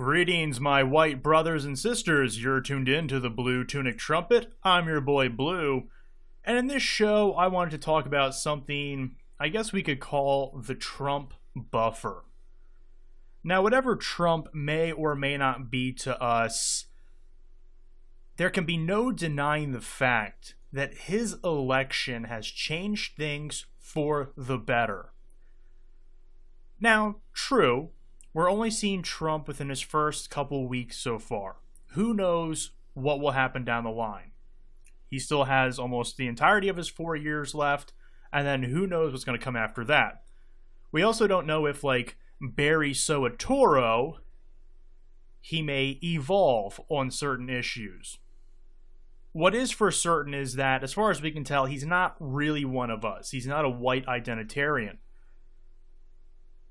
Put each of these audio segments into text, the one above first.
Greetings, my white brothers and sisters. You're tuned in to the Blue Tunic Trumpet. I'm your boy Blue. And in this show, I wanted to talk about something I guess we could call the Trump buffer. Now, whatever Trump may or may not be to us, there can be no denying the fact that his election has changed things for the better. Now, true, we're only seeing Trump within his first couple weeks so far. Who knows what will happen down the line? He still has almost the entirety of his 4 years left, and then who knows what's going to come after that. We also don't know if, like, Barry Soetoro, he may evolve on certain issues. What is for certain is that, as far as we can tell, he's not really one of us. He's not a white identitarian.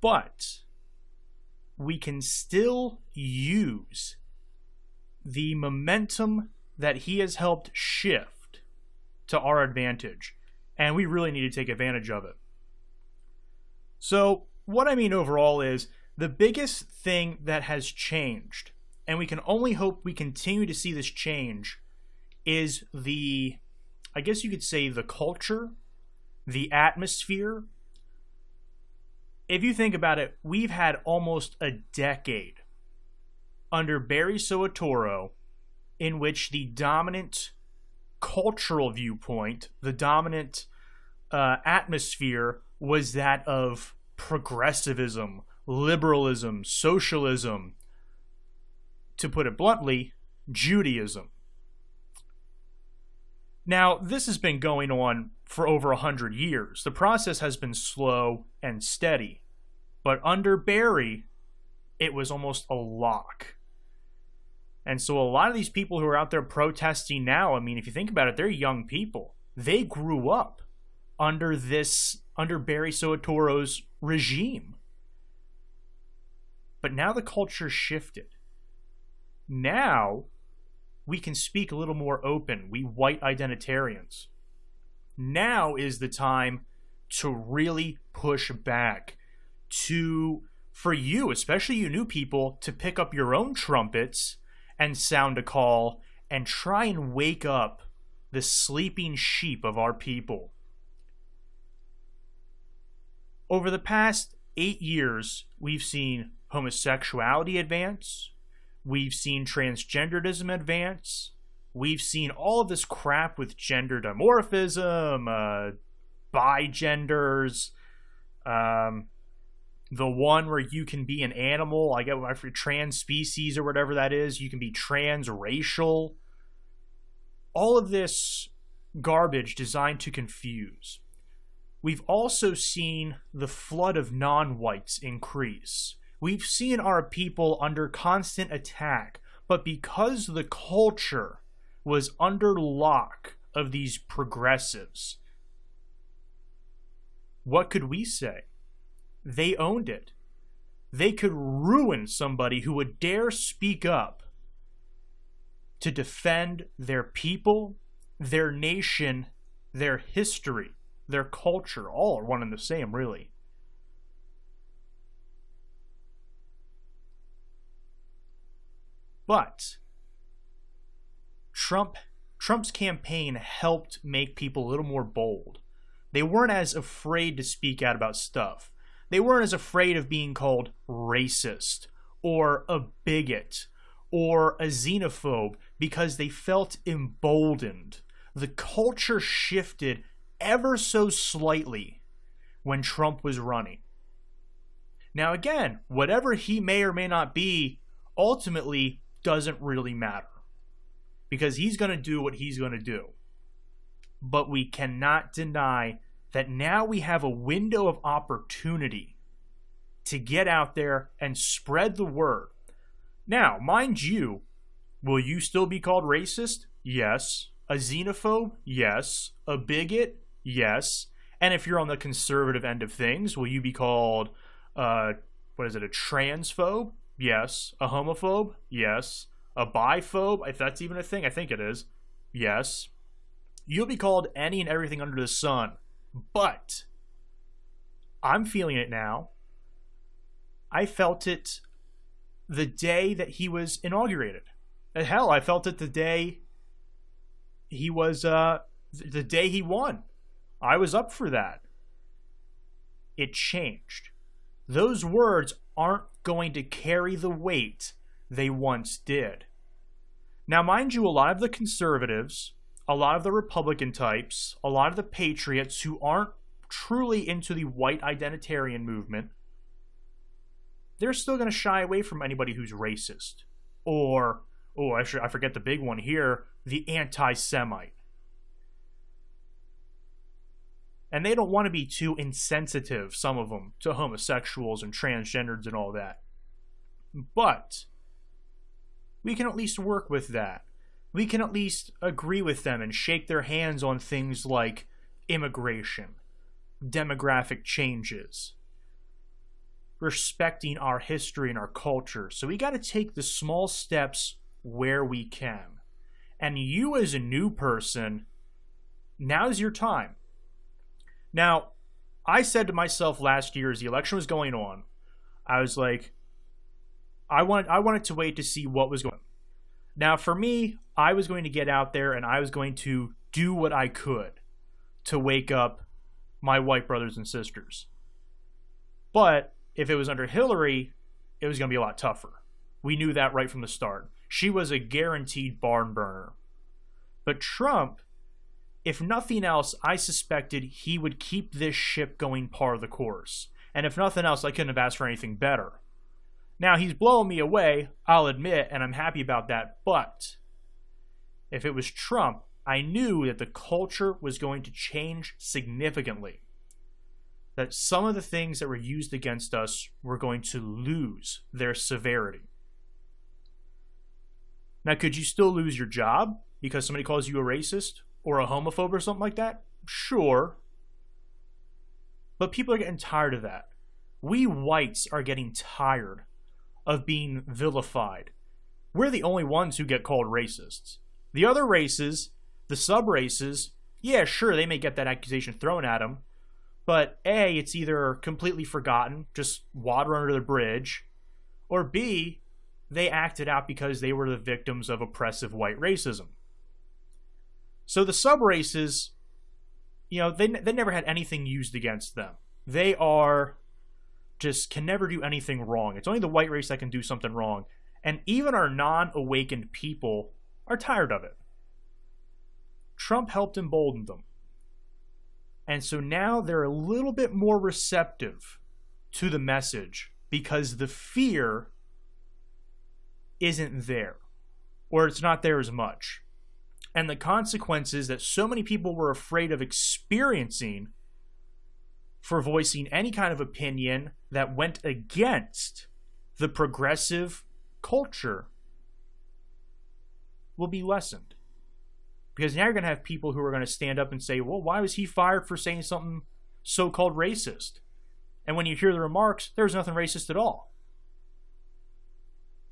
But we can still use the momentum that he has helped shift to our advantage, and we really need to take advantage of it. So, what I mean overall is, the biggest thing that has changed, and we can only hope we continue to see this change, is I guess you could say, the culture, the atmosphere. If you think about it, we've had almost a decade under Barry Soetoro in which the dominant cultural viewpoint, the dominant atmosphere was that of progressivism, liberalism, socialism, to put it bluntly, Judaism. Now, this has been going on for over 100 years. The process has been slow and steady. But under Barry, it was almost a lock. And so a lot of these people who are out there protesting now, I mean, if you think about it, they're young people. They grew up under Barry Soetoro's regime. But now the culture shifted. Now we can speak a little more open, we white identitarians. Now is the time to really push back, for you, especially you new people, to pick up your own trumpets and sound a call and try and wake up the sleeping sheep of our people. Over the past 8 years, we've seen homosexuality advance. We've seen transgenderism advance. We've seen all of this crap with gender dimorphism, bigenders, the one where you can be an animal, I get for trans species or whatever that is, you can be transracial. All of this garbage designed to confuse. We've also seen the flood of non-whites increase. We've seen our people under constant attack, but because the culture was under lock of these progressives, what could we say? They owned it. They could ruin somebody who would dare speak up to defend their people, their nation, their history, their culture. All are one and the same, really. But Trump's campaign helped make people a little more bold. They weren't as afraid to speak out about stuff. They weren't as afraid of being called racist or a bigot or a xenophobe because they felt emboldened. The culture shifted ever so slightly when Trump was running. Now again, whatever he may or may not be, ultimately doesn't really matter, because he's going to do what he's going to do. But we cannot deny that now we have a window of opportunity to get out there and spread the word. Now, mind you, will you still be called racist? Yes. A xenophobe? Yes. A bigot? Yes. And if you're on the conservative end of things, will you be called, a transphobe? Yes. A homophobe? Yes. A biphobe? If that's even a thing, I think it is. Yes. You'll be called any and everything under the sun. But I'm feeling it now. I felt it the day that he was inaugurated. And hell, I felt it the day he was, the day he won. I was up for that. It changed. Those words aren't going to carry the weight they once did. Now, mind you, a lot of the conservatives, a lot of the Republican types, a lot of the patriots who aren't truly into the white identitarian movement, they're still going to shy away from anybody who's racist. Or, I forget the big one here, the anti-Semite. And they don't want to be too insensitive, some of them, to homosexuals and transgenders and all that. But we can at least work with that. We can at least agree with them and shake their hands on things like immigration, demographic changes, respecting our history and our culture. So we got to take the small steps where we can. And you as a new person, now's your time. Now, I said to myself last year as the election was going on, I was like, I wanted to wait to see what was going on. Now, for me, I was going to get out there and I was going to do what I could to wake up my white brothers and sisters. But if it was under Hillary, it was going to be a lot tougher. We knew that right from the start. She was a guaranteed barn burner. But Trump, if nothing else, I suspected he would keep this ship going par the course. And if nothing else, I couldn't have asked for anything better. Now, he's blowing me away, I'll admit, and I'm happy about that. But if it was Trump, I knew that the culture was going to change significantly. That some of the things that were used against us were going to lose their severity. Now, could you still lose your job because somebody calls you a racist or a homophobe or something like that? Sure. But people are getting tired of that. We whites are getting tired of being vilified. We're the only ones who get called racists. The other races, the sub-races, yeah, sure, they may get that accusation thrown at them, but A, it's either completely forgotten, just water under the bridge, or B, they acted out because they were the victims of oppressive white racism. So the sub-races, you know, they never had anything used against them. They just can never do anything wrong. It's only the white race that can do something wrong. And even our non-awakened people are tired of it. Trump helped embolden them. And so now they're a little bit more receptive to the message because the fear isn't there, or it's not there as much. And the consequences that so many people were afraid of experiencing for voicing any kind of opinion that went against the progressive culture will be lessened. Because now you're going to have people who are going to stand up and say, well, why was he fired for saying something so-called racist? And when you hear the remarks, there's nothing racist at all.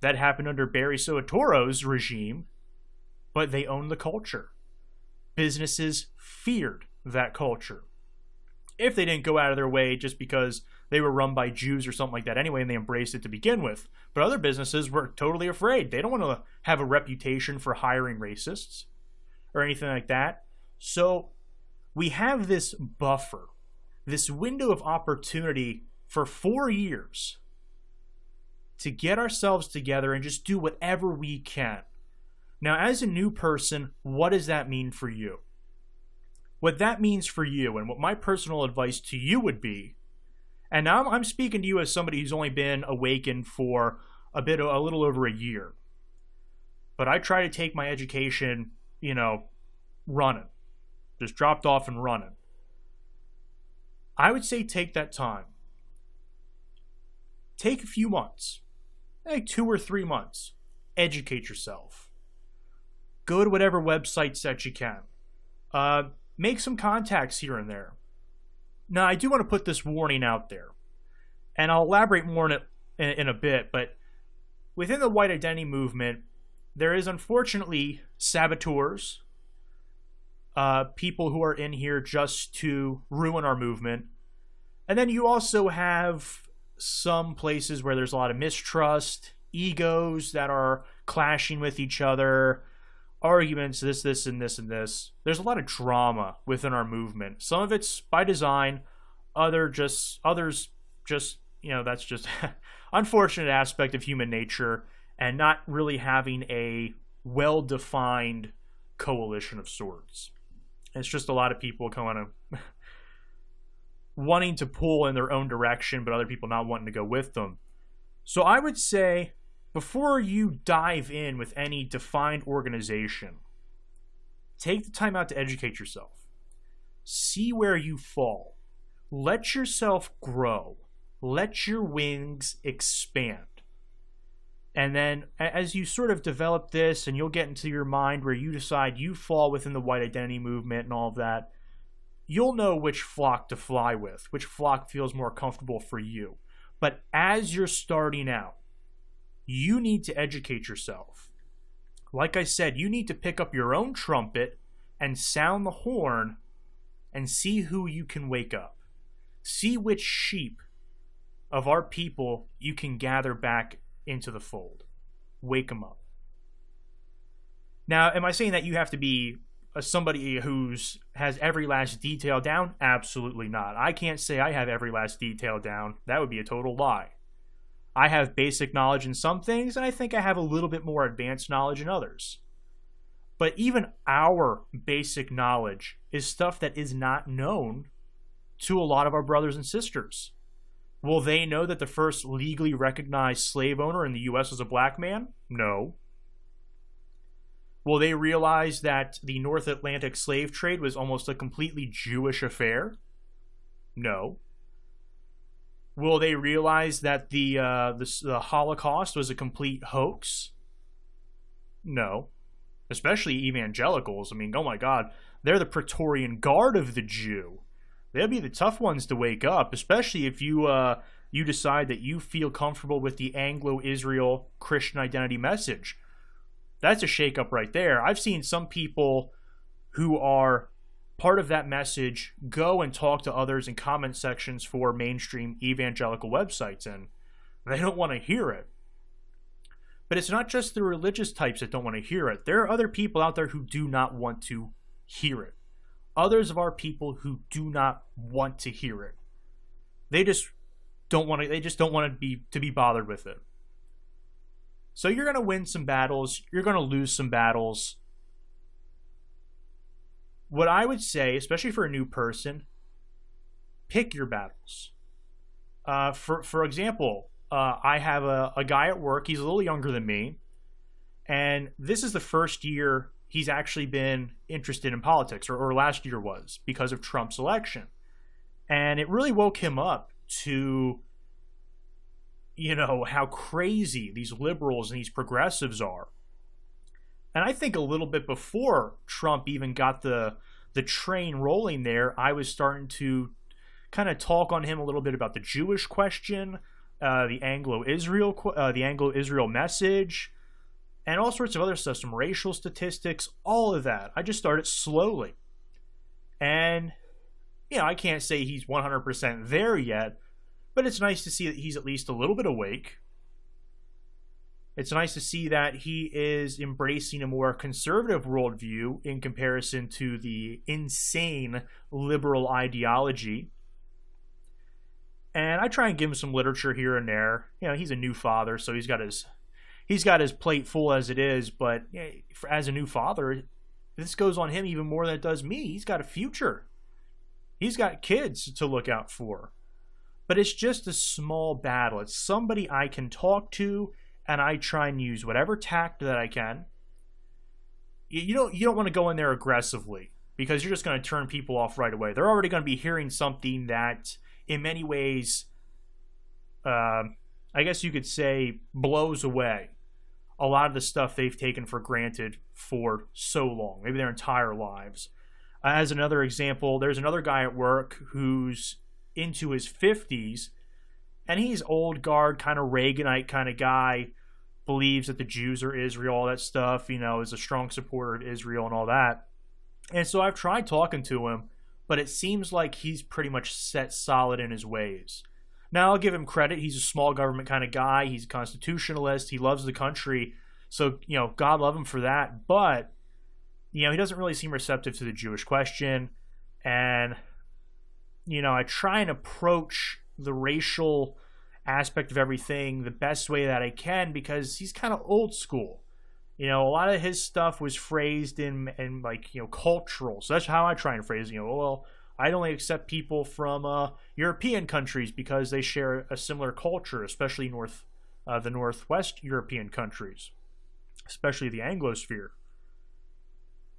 That happened under Barry Soetoro's regime, but they owned the culture. Businesses feared that culture. If they didn't go out of their way just because they were run by Jews or something like that anyway, and they embraced it to begin with. But other businesses were totally afraid. They don't want to have a reputation for hiring racists or anything like that. So we have this buffer, this window of opportunity for 4 years to get ourselves together and just do whatever we can. Now, as a new person, what does that mean for you? What that means for you, and what my personal advice to you would be, and now I'm speaking to you as somebody who's only been awakened for a little over a year. But I try to take my education, running. Just dropped off and running. I would say take that time. Take a few months, like 2 or 3 months. Educate yourself. Go to whatever websites that you can. Make some contacts here and there. Now, I do want to put this warning out there, and I'll elaborate more on it in a bit, but within the white identity movement, there is unfortunately saboteurs, people who are in here just to ruin our movement. And then you also have some places where there's a lot of mistrust, egos that are clashing with each other, arguments, this, and this, and this. There's a lot of drama within our movement. Some of it's by design, others just, that's just unfortunate aspect of human nature and not really having a well-defined coalition of sorts. It's just a lot of people kind of wanting to pull in their own direction, but other people not wanting to go with them. So I would say, before you dive in with any defined organization, take the time out to educate yourself. See where you fall. Let yourself grow. Let your wings expand. And then as you sort of develop this and you'll get into your mind where you decide you fall within the white identity movement and all of that, you'll know which flock to fly with, which flock feels more comfortable for you. But as you're starting out, you need to educate yourself. Like I said, you need to pick up your own trumpet and sound the horn and see who you can wake up. See which sheep of our people you can gather back into the fold. Wake them up. Now, am I saying that you have to be somebody who's has every last detail down? Absolutely not. I can't say I have every last detail down. That would be a total lie. I have basic knowledge in some things, and I think I have a little bit more advanced knowledge in others. But even our basic knowledge is stuff that is not known to a lot of our brothers and sisters. Will they know that the first legally recognized slave owner in the U.S. was a black man? No. Will they realize that the North Atlantic slave trade was almost a completely Jewish affair? No. Will they realize that the Holocaust was a complete hoax? No. Especially evangelicals. I mean, oh my God, they're the Praetorian Guard of the Jew. They'll be the tough ones to wake up, especially if you decide that you feel comfortable with the Anglo-Israel Christian identity message. That's a shakeup right there. I've seen some people who are part of that message go and talk to others in comment sections for mainstream evangelical websites, and they don't want to hear it. But it's not just the religious types that don't want to hear it. There are other people out there who do not want to hear it. Others of our people who do not want to hear it. They just don't want to be bothered with it. So you're going to win some battles, you're going to lose some battles. What I would say, especially for a new person, pick your battles. For example, I have a guy at work, he's a little younger than me, and this is the first year he's actually been interested in politics, or last year was, because of Trump's election. And it really woke him up to, how crazy these liberals and these progressives are. And I think a little bit before Trump even got the train rolling there, I was starting to kind of talk on him a little bit about the Jewish question, the Anglo-Israel message, and all sorts of other stuff, some racial statistics, all of that. I just started slowly. And, I can't say he's 100% there yet, but it's nice to see that he's at least a little bit awake. It's nice to see that he is embracing a more conservative worldview in comparison to the insane liberal ideology. And I try and give him some literature here and there. He's a new father, so he's got his plate full as it is, but as a new father, this goes on him even more than it does me. He's got a future. He's got kids to look out for. But it's just a small battle. It's somebody I can talk to, and I try and use whatever tact that I can. You don't want to go in there aggressively, because you're just going to turn people off right away. They're already going to be hearing something that, in many ways, I guess you could say, blows away a lot of the stuff they've taken for granted for so long, maybe their entire lives. As another example, there's another guy at work who's into his 50s, and he's old guard, kind of Reaganite kind of guy, believes that the Jews are Israel, all that stuff, is a strong supporter of Israel and all that. And so I've tried talking to him, but it seems like he's pretty much set solid in his ways. Now, I'll give him credit. He's a small government kind of guy. He's a constitutionalist. He loves the country. So, God love him for that. But, he doesn't really seem receptive to the Jewish question. And, I try and approach the racial aspect of everything the best way that I can because he's kind of old school. A lot of his stuff was phrased in cultural. So that's how I try and phrase it. Well, I'd only accept people from European countries because they share a similar culture, especially the Northwest European countries, especially the Anglosphere.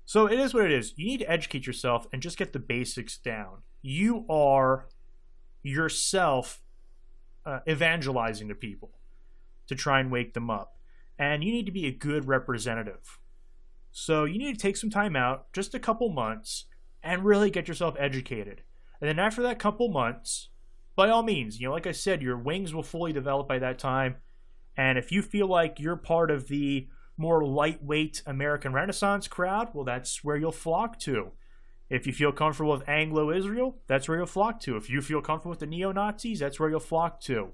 So it is what it is. You need to educate yourself and just get the basics down. You are yourself evangelizing to people to try and wake them up. And you need to be a good representative. So you need to take some time out, just a couple months, and really get yourself educated. And then after that couple months, by all means, like I said, your wings will fully develop by that time. And if you feel like you're part of the more lightweight American Renaissance crowd, well, that's where you'll flock to. If you feel comfortable with Anglo-Israel, that's where you'll flock to. If you feel comfortable with the neo-Nazis, that's where you'll flock to.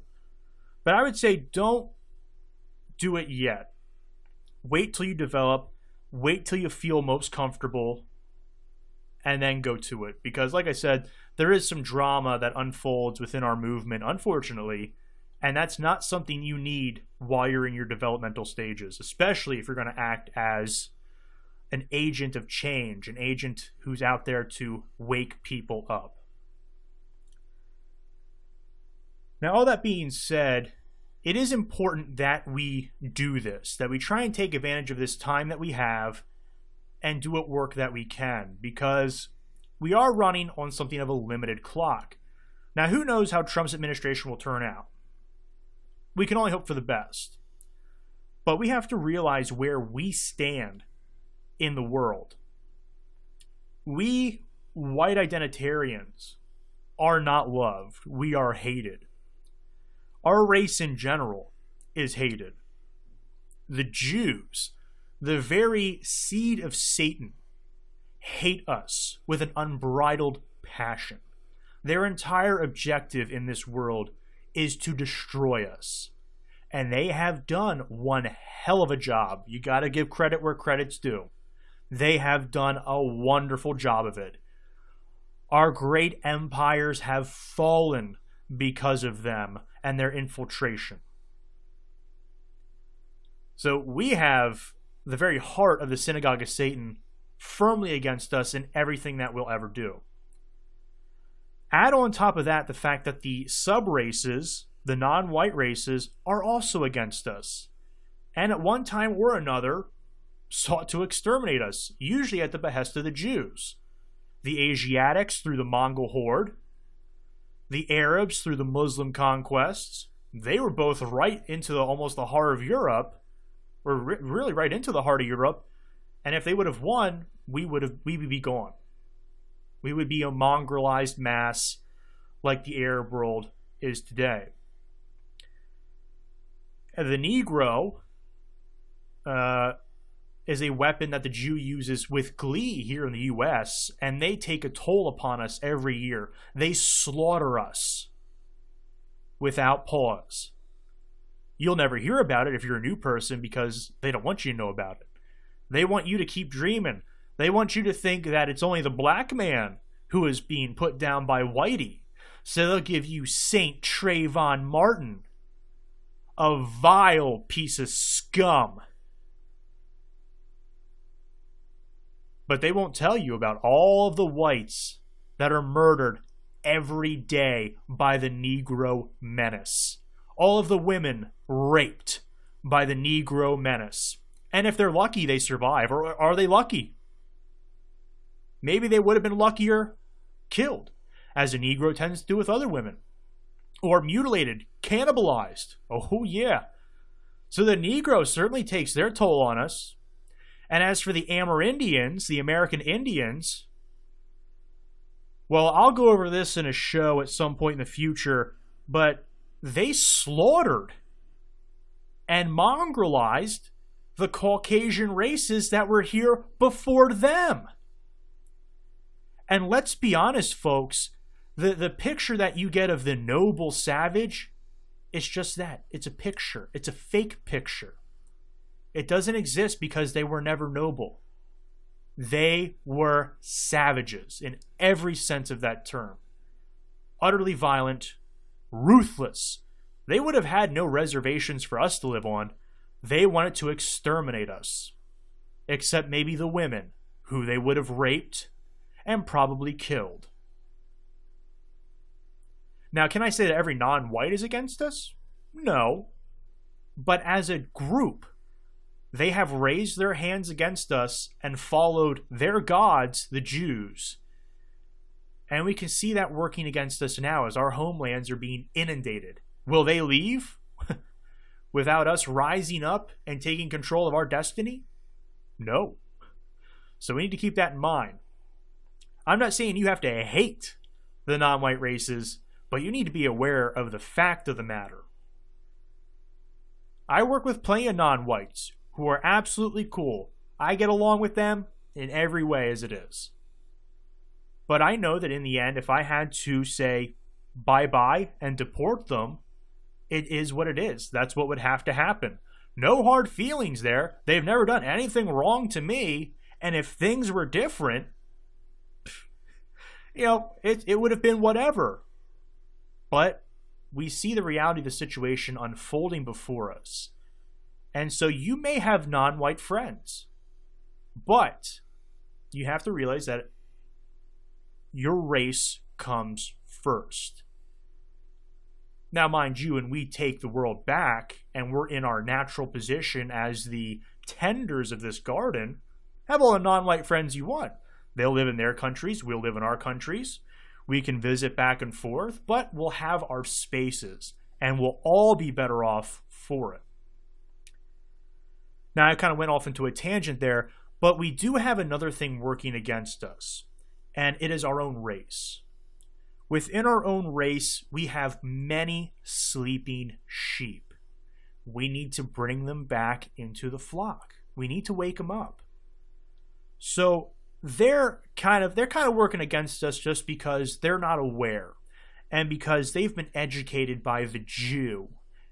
But I would say don't do it yet. Wait till you develop. Wait till you feel most comfortable. And then go to it. Because like I said, there is some drama that unfolds within our movement, unfortunately. And that's not something you need while you're in your developmental stages. Especially if you're going to act as an agent of change. An agent who's out there to wake people up. Now, all that being said, it is important that we do this, that we try and take advantage of this time that we have and do what work that we can, because we are running on something of a limited clock. Now, who knows how Trump's administration will turn out? We can only hope for the best. But we have to realize where we stand in the world. We, white identitarians, are not loved. We are hated. Our race in general is hated. The Jews, the very seed of Satan, hate us with an unbridled passion. Their entire objective in this world is to destroy us. And they have done one hell of a job. You got to give credit where credit's due. They have done a wonderful job of it. Our great empires have fallen because of them and their infiltration. So we have the very heart of the synagogue of Satan firmly against us in everything that we'll ever do. Add on top of that the fact that the sub-races, the non-white races, are also against us. And at one time or another, sought to exterminate us, usually at the behest of the Jews. The Asiatics through the Mongol horde, the Arabs through the Muslim conquests. They were both right into almost the heart of Europe, or really right into the heart of Europe. And if they would have won, we would be gone. We would be a mongrelized mass like the Arab world is today. The Negro is a weapon that the Jew uses with glee here in the U.S., and they take a toll upon us every year. They slaughter us without pause. You'll never hear about it if you're a new person because they don't want you to know about it. They want you to keep dreaming. They want you to think that it's only the black man who is being put down by whitey. So they'll give you Saint Trayvon Martin, a vile piece of scum. But they won't tell you about all of the whites that are murdered every day by the Negro menace. All of the women raped by the Negro menace. And if they're lucky, they survive. Or are they lucky? Maybe they would have been luckier killed, as a Negro tends to do with other women. Or mutilated, cannibalized. Oh yeah. So the Negro certainly takes their toll on us. And as for the Amerindians, the American Indians, well, I'll go over this in a show at some point in the future, but they slaughtered and mongrelized the Caucasian races that were here before them. And let's be honest, folks, The picture that you get of the noble savage, it's just that. It's a picture. It's a fake picture. It doesn't exist because they were never noble. They were savages in every sense of that term. Utterly violent, ruthless. They would have had no reservations for us to live on. They wanted to exterminate us. Except maybe the women, who they would have raped and probably killed. Now, can I say that every non-white is against us? No. But as a group, they have raised their hands against us and followed their gods, the Jews. And we can see that working against us now as our homelands are being inundated. Will they leave without us rising up and taking control of our destiny? No. So we need to keep that in mind. I'm not saying you have to hate the non-white races, but you need to be aware of the fact of the matter. I work with plenty of non-whites who are absolutely cool. I get along with them in every way as it is. But I know that in the end, if I had to say bye-bye and deport them, it is what it is. That's what would have to happen. No hard feelings there. They've never done anything wrong to me. And if things were different, it would have been whatever. But we see the reality of the situation unfolding before us. And so you may have non-white friends, but you have to realize that your race comes first. Now, mind you, when we take the world back and we're in our natural position as the tenders of this garden, have all the non-white friends you want. They'll live in their countries, we'll live in our countries. We can visit back and forth, but we'll have our spaces, and we'll all be better off for it. Now, I kind of went off into a tangent there, but we do have another thing working against us, and it is our own race. Within our own race, we have many sleeping sheep. We need to bring them back into the flock. We need to wake them up. So they're kind of working against us just because they're not aware, and because they've been educated by the Jew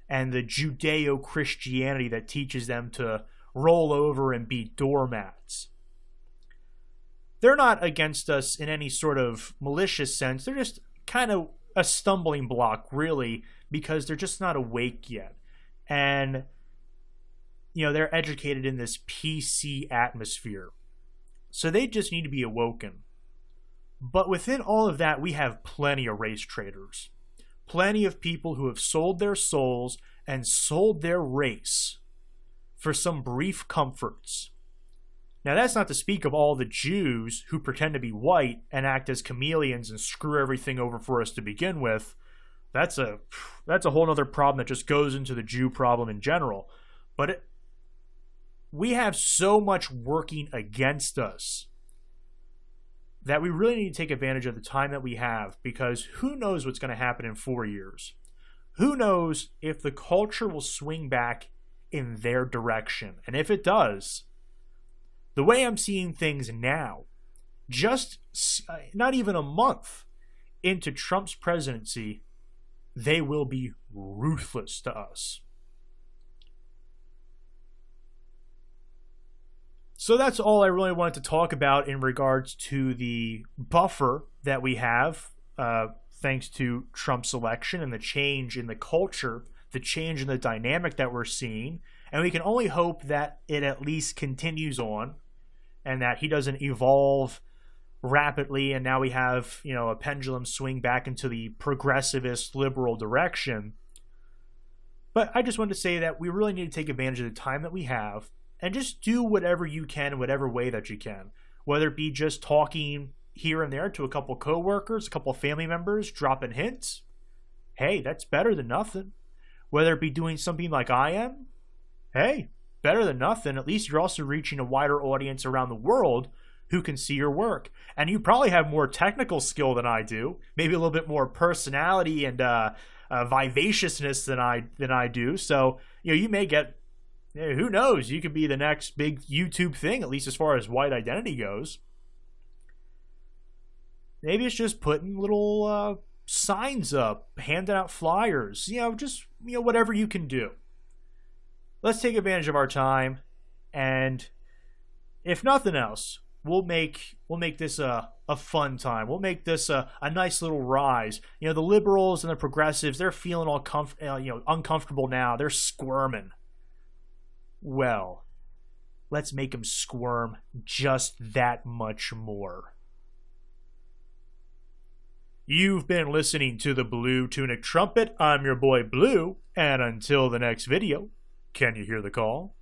and the Judeo-Christianity that teaches them to roll over and be doormats. They're not against us in any sort of malicious sense. They're just kind of a stumbling block, really, because they're just not awake yet. And, they're educated in this PC atmosphere. So they just need to be awoken. But within all of that, we have plenty of race traders. Plenty of people who have sold their souls and sold their race for some brief comforts. Now, that's not to speak of all the Jews who pretend to be white and act as chameleons and screw everything over for us to begin with. That's a whole other problem that just goes into the Jew problem in general. But we have so much working against us that we really need to take advantage of the time that we have, because who knows what's going to happen in 4 years? Who knows if the culture will swing back in their direction? And if it does, the way I'm seeing things now, just not even a month into Trump's presidency, they will be ruthless to us. So that's all I really wanted to talk about in regards to the buffer that we have thanks to Trump's election and the change in the culture, the change in the dynamic that we're seeing. And we can only hope that it at least continues on and that he doesn't evolve rapidly and now we have, a pendulum swing back into the progressivist liberal direction. But I just wanted to say that we really need to take advantage of the time that we have and just do whatever you can in whatever way that you can. Whether it be just talking here and there to a couple coworkers, a couple family members, dropping hints. Hey, that's better than nothing. Whether it be doing something like I am. Hey, better than nothing. At least you're also reaching a wider audience around the world who can see your work. And you probably have more technical skill than I do. Maybe a little bit more personality and vivaciousness than I do. So, you may get... who knows? You could be the next big YouTube thing, at least as far as white identity goes. Maybe it's just putting little signs up, handing out flyers, just whatever you can do. Let's take advantage of our time, and if nothing else, we'll make this a fun time. We'll make this a nice little rise. The liberals and the progressives, they're feeling all uncomfortable now. They're squirming. Well, let's make them squirm just that much more. You've been listening to the Blue Tunic Trumpet. I'm your boy Blue, and until the next video, can you hear the call?